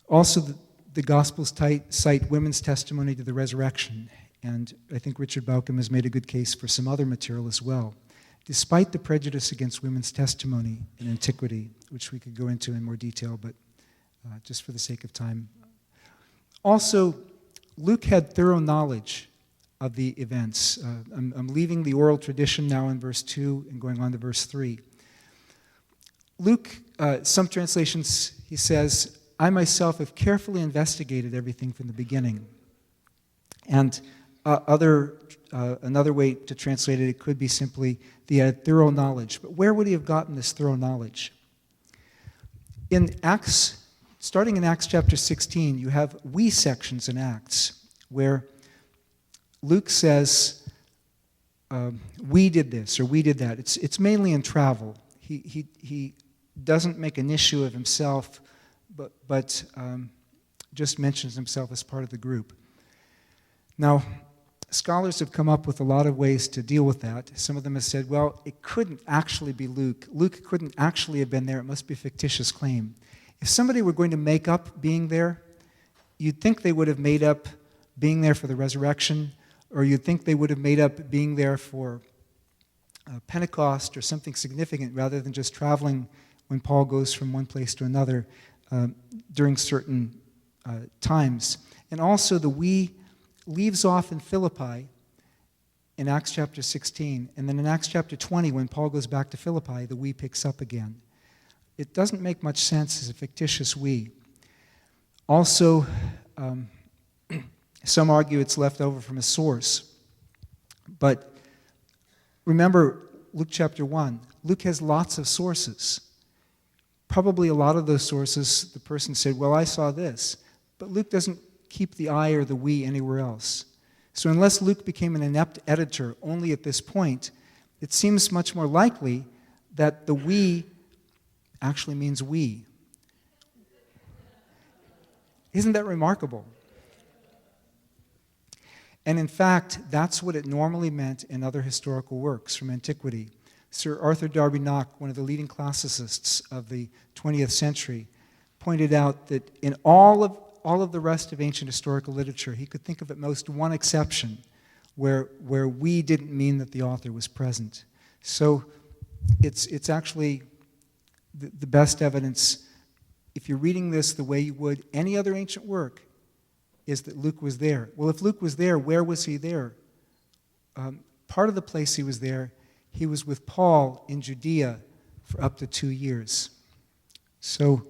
Also, the Gospels cite women's testimony to the resurrection, and I think Richard Bauckham has made a good case for some other material as well. Despite the prejudice against women's testimony in antiquity, which we could go into in more detail, but just for the sake of time. Also, Luke had thorough knowledge of the events. I'm leaving the oral tradition now in verse 2 and going on to verse 3. Luke, some translations, he says, I myself have carefully investigated everything from the beginning. And another way to translate it could be simply, he had thorough knowledge. But where would he have gotten this thorough knowledge? In Acts, starting in Acts chapter 16, you have we sections in Acts, where Luke says, we did this or we did that. It's mainly in travel. He doesn't make an issue of himself, but just mentions himself as part of the group. Now, scholars have come up with a lot of ways to deal with that. Some of them have said, well, it couldn't actually be Luke. Luke couldn't actually have been there. It must be a fictitious claim. If somebody were going to make up being there, you'd think they would have made up being there for the resurrection, or you'd think they would have made up being there for Pentecost or something significant rather than just traveling when Paul goes from one place to another during certain times. And also the we leaves off in Philippi in Acts chapter 16, and then in Acts chapter 20, when Paul goes back to Philippi, the we picks up again. It doesn't make much sense as a fictitious we. Also, some argue it's left over from a source. But remember Luke chapter 1. Luke has lots of sources. Probably a lot of those sources, the person said, well, I saw this. But Luke doesn't keep the I or the we anywhere else. So unless Luke became an inept editor only at this point, it seems much more likely that the we actually means we. Isn't that remarkable? And in fact, that's what it normally meant in other historical works from antiquity. Sir Arthur Darby Knock, one of the leading classicists of the 20th century, pointed out that in all of the rest of ancient historical literature, he could think of at most one exception where we didn't mean that the author was present. So it's actually the best evidence, if you're reading this the way you would any other ancient work, is that Luke was there. Well, if Luke was there, where was he there? Part of the place he was there, he was with Paul in Judea for up to 2 years. So,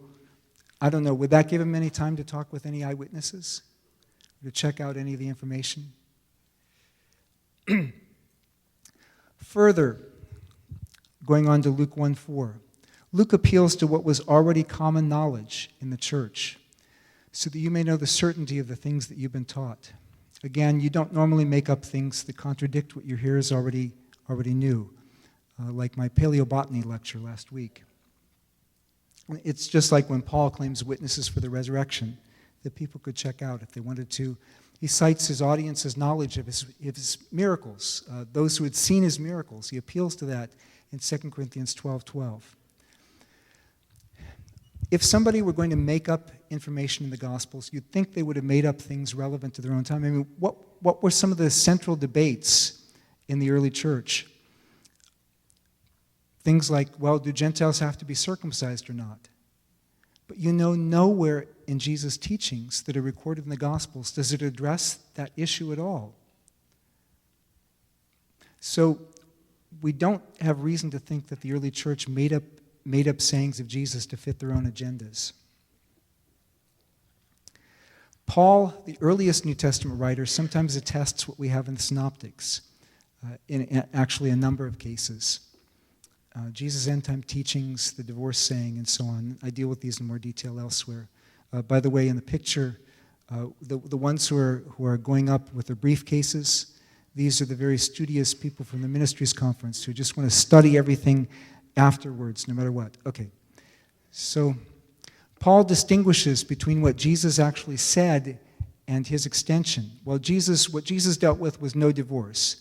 I don't know, would that give him any time to talk with any eyewitnesses? To check out any of the information? Further, going on to Luke 1:4, Luke appeals to what was already common knowledge in the church, so that you may know the certainty of the things that you've been taught. Again, you don't normally make up things that contradict what your hearers already knew, like my paleobotany lecture last week. It's just like when Paul claims witnesses for the resurrection that people could check out if they wanted to. He cites his audience's knowledge of his miracles, those who had seen his miracles. He appeals to that in 2 Corinthians 12:12. If somebody were going to make up information in the Gospels, you'd think they would have made up things relevant to their own time. I mean, what were some of the central debates in the early church? Things like, well, do Gentiles have to be circumcised or not? But you know nowhere in Jesus' teachings that are recorded in the Gospels does it address that issue at all. So we don't have reason to think that the early church made up sayings of Jesus to fit their own agendas. Paul, the earliest New Testament writer, sometimes attests what we have in the Synoptics, in actually a number of cases. Jesus' end-time teachings, the divorce saying, and so on. I deal with these in more detail elsewhere. By the way, in the picture, the ones who are going up with their briefcases, these are the very studious people from the Ministries Conference who just want to study everything afterwards, no matter what. Okay. So, Paul distinguishes between what Jesus actually said and his extension. Well, what Jesus dealt with was no divorce.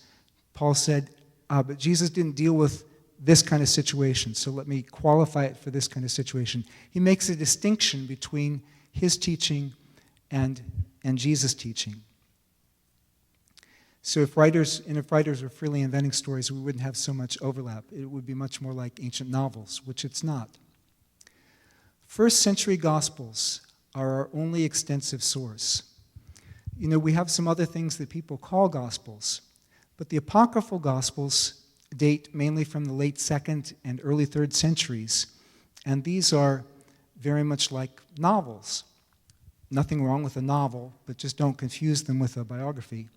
Paul said, but Jesus didn't deal with this kind of situation, so let me qualify it for this kind of situation. He makes a distinction between his teaching and Jesus' teaching. So if writers were freely inventing stories, we wouldn't have so much overlap. It would be much more like ancient novels, which it's not. First century Gospels are our only extensive source. We have some other things that people call Gospels, but the apocryphal Gospels date mainly from the late 2nd and early 3rd centuries, and these are very much like novels. Nothing wrong with a novel, but just don't confuse them with a biography.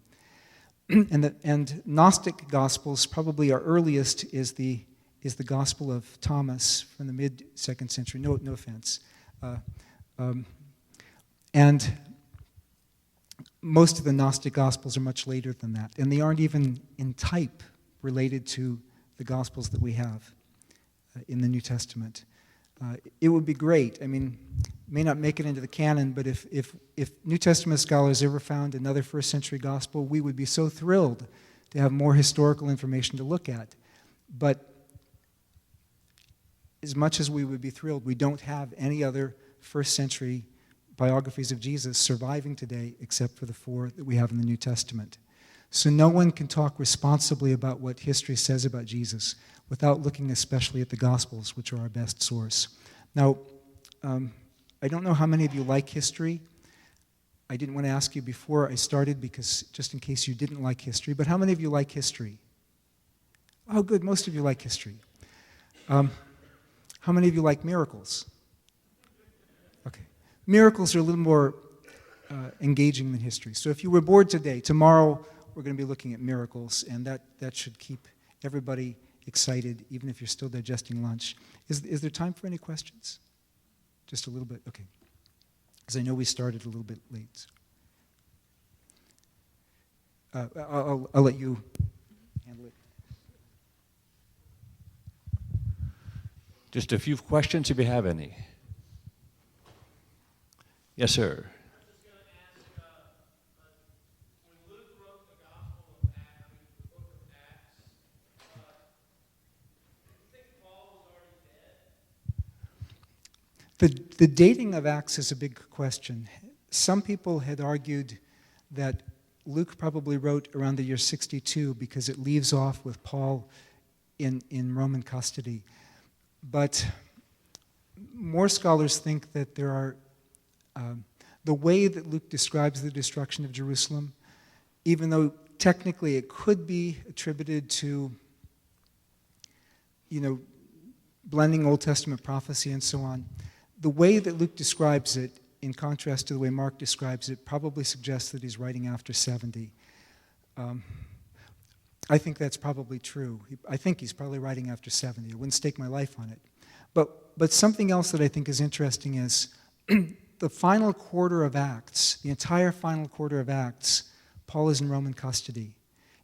And Gnostic Gospels, probably our earliest is the Gospel of Thomas from the mid-2nd century. No offense. And most of the Gnostic Gospels are much later than that, and they aren't even in type related to the Gospels that we have in the New Testament. It would be great. May not make it into the canon, but if New Testament scholars ever found another first century gospel, we would be so thrilled to have more historical information to look at. But as much as we would be thrilled, we don't have any other first century biographies of Jesus surviving today except for the 4 that we have in the New Testament. So no one can talk responsibly about what history says about Jesus without looking especially at the Gospels, which are our best source. Now, I don't know how many of you like history. I didn't want to ask you before I started because just in case you didn't like history, but how many of you like history? Oh, good, most of you like history. How many of you like miracles? Okay. Miracles are a little more engaging than history. So if you were bored today, tomorrow we're going to be looking at miracles, and that should keep everybody excited, even if you're still digesting lunch. Is there time for any questions? Just a little bit? Okay. Because I know we started a little bit late. I'll let you handle it. Just a few questions if you have any. Yes, sir. The dating of Acts is a big question. Some people had argued that Luke probably wrote around the year 62 because it leaves off with Paul in Roman custody. But more scholars think that there are, the way that Luke describes the destruction of Jerusalem, even though technically it could be attributed to, blending Old Testament prophecy and so on, the way that Luke describes it, in contrast to the way Mark describes it, probably suggests that he's writing after 70. I think that's probably true. I think he's probably writing after 70. I wouldn't stake my life on it. But something else that I think is interesting is the final quarter of Acts, the entire final quarter of Acts, Paul is in Roman custody.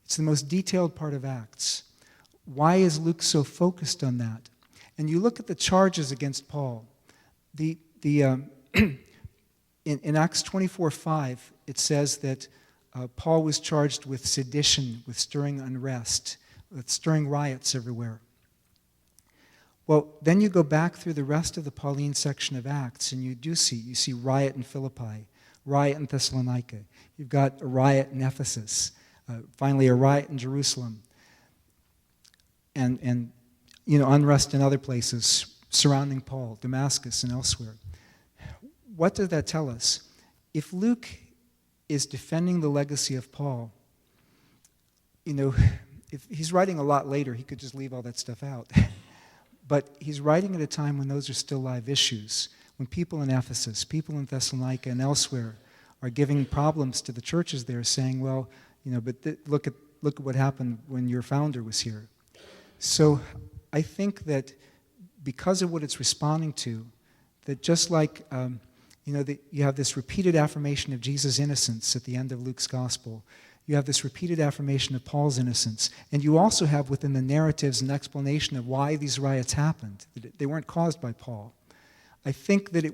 It's the most detailed part of Acts. Why is Luke so focused on that? And you look at the charges against Paul. In Acts 24:5, it says that Paul was charged with sedition, with stirring unrest, with stirring riots everywhere. Well, then you go back through the rest of the Pauline section of Acts, and you see riot in Philippi, riot in Thessalonica. You've got a riot in Ephesus, finally a riot in Jerusalem, and unrest in other places surrounding Paul, Damascus and elsewhere. What does that tell us? If Luke is defending the legacy of Paul, if he's writing a lot later, he could just leave all that stuff out. But he's writing at a time when those are still live issues, when people in Ephesus, people in Thessalonica and elsewhere are giving problems to the churches there, saying, well, look at what happened when your founder was here. So I think that because of what it's responding to, that just like you have this repeated affirmation of Jesus' innocence at the end of Luke's gospel, you have this repeated affirmation of Paul's innocence, and you also have within the narratives an explanation of why these riots happened. They weren't caused by Paul. I think that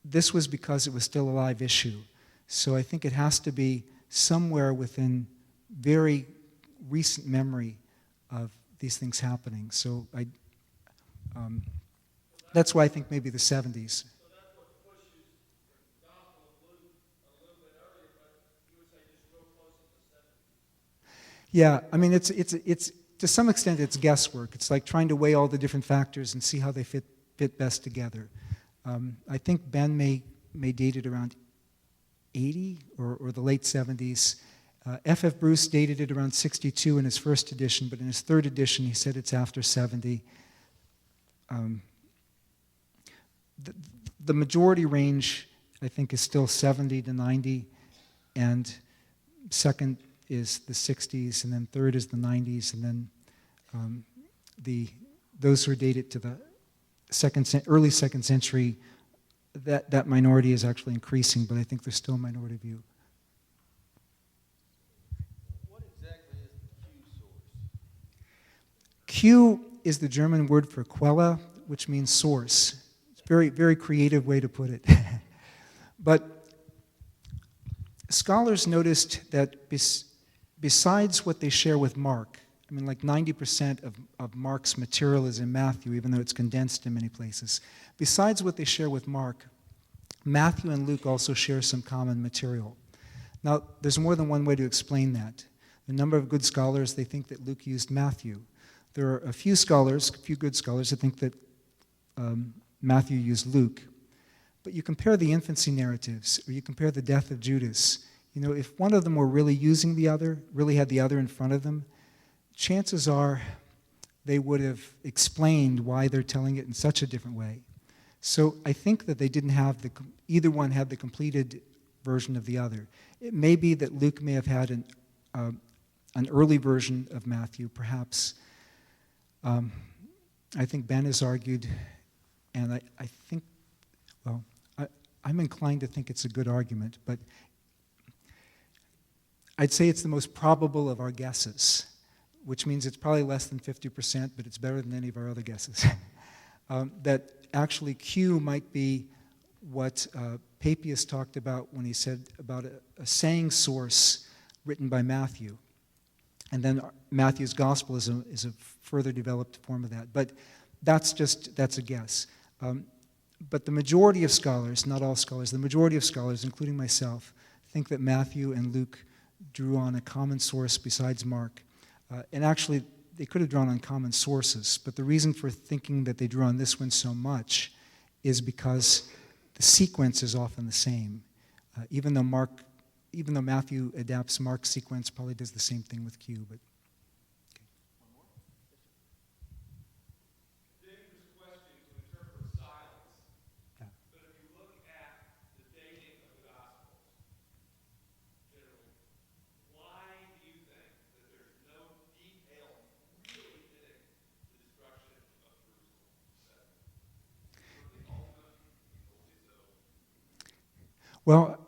this was because it was still a live issue. So I think it has to be somewhere within very recent memory of these things happening. So that's why I think maybe the 70s. Yeah, I mean, it's to some extent it's guesswork. It's like trying to weigh all the different factors and see how they fit best together. I think Ben may date it around 80 or the late 70s. F.F. Bruce dated it around 62 in his first edition, but in his third edition he said it's after 70. The majority range, I think, is still 70 to 90, and second is the 60s, and then third is the 90s, and then those who are dated to the early second century, that minority is actually increasing, but I think there's still a minority view. What exactly is the Q source? Q is the German word for Quelle, which means source. It's a very, very creative way to put it. But scholars noticed that besides what they share with Mark, I mean, like 90% of Mark's material is in Matthew, even though it's condensed in many places. Besides what they share with Mark, Matthew and Luke also share some common material. Now, there's more than one way to explain that. A number of good scholars, they think that Luke used Matthew. There are a few good scholars, that think that Matthew used Luke. But you compare the infancy narratives, or you compare the death of Judas. You know, if one of them were really using the other, really had the other in front of them, chances are they would have explained why they're telling it in such a different way. So I think that they didn't have either one had the completed version of the other. It may be that Luke may have had an early version of Matthew, perhaps. I think Ben has argued, and I think, well, I'm inclined to think it's a good argument, but I'd say it's the most probable of our guesses, which means it's probably less than 50%, but it's better than any of our other guesses. That actually Q might be what Papias talked about when he said about a saying source written by Matthew. And then Matthew's gospel is a further developed form of that. But that's a guess. But the majority of scholars, not all scholars, the majority of scholars, including myself, think that Matthew and Luke drew on a common source besides Mark. And actually, they could have drawn on common sources, but the reason for thinking that they drew on this one so much is because the sequence is often the same. Even though Matthew adapts Mark's sequence, probably does the same thing with Q. But well,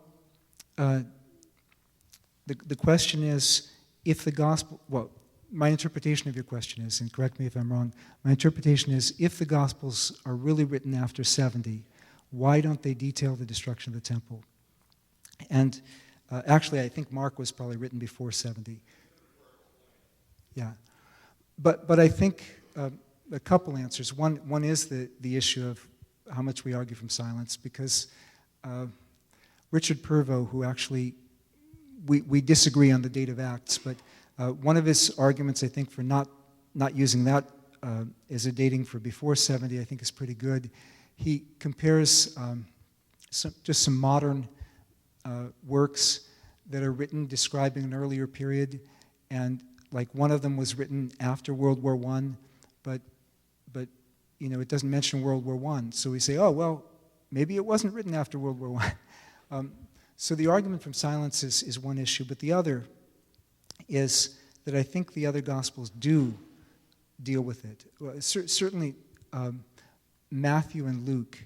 the question is, if the gospel, well, my interpretation of your question is, and correct me if I'm wrong, my interpretation is, if the Gospels are really written after 70, why don't they detail the destruction of the temple? And actually, I think Mark was probably written before 70. Yeah. But I think a couple answers. One is the issue of how much we argue from silence, because Richard Purvo, who actually, we disagree on the date of Acts, but one of his arguments, I think, for not using that as a dating for before 70, I think is pretty good. He compares some modern works that are written describing an earlier period, and like one of them was written after World War I, but you know, it doesn't mention World War I. So we say, oh, well, maybe it wasn't written after World War I. So the argument from silence is one issue, but the other is that I think the other Gospels do deal with it. Well, certainly Matthew and Luke,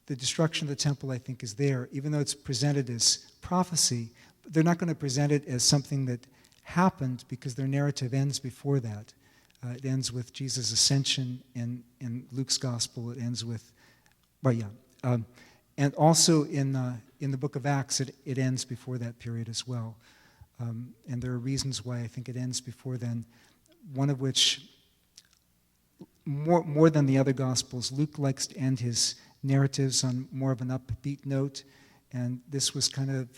the destruction of the temple, I think, is there, even though it's presented as prophecy. They're not going to present it as something that happened, because their narrative ends before that. It ends with Jesus' ascension. In Luke's Gospel, it ends with But yeah. And also in the book of Acts, it ends before that period as well. And there are reasons why I think it ends before then, one of which, more than the other Gospels, Luke likes to end his narratives on more of an upbeat note, and this was kind of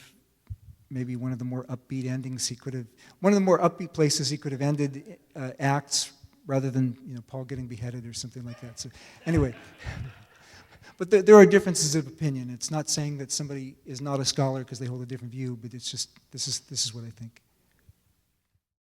maybe one of the more upbeat endings he could have, one of the more upbeat places he could have ended Acts, rather than Paul getting beheaded or something like that. So anyway, but there are differences of opinion. It's not saying that somebody is not a scholar because they hold a different view, but it's just this is what I think.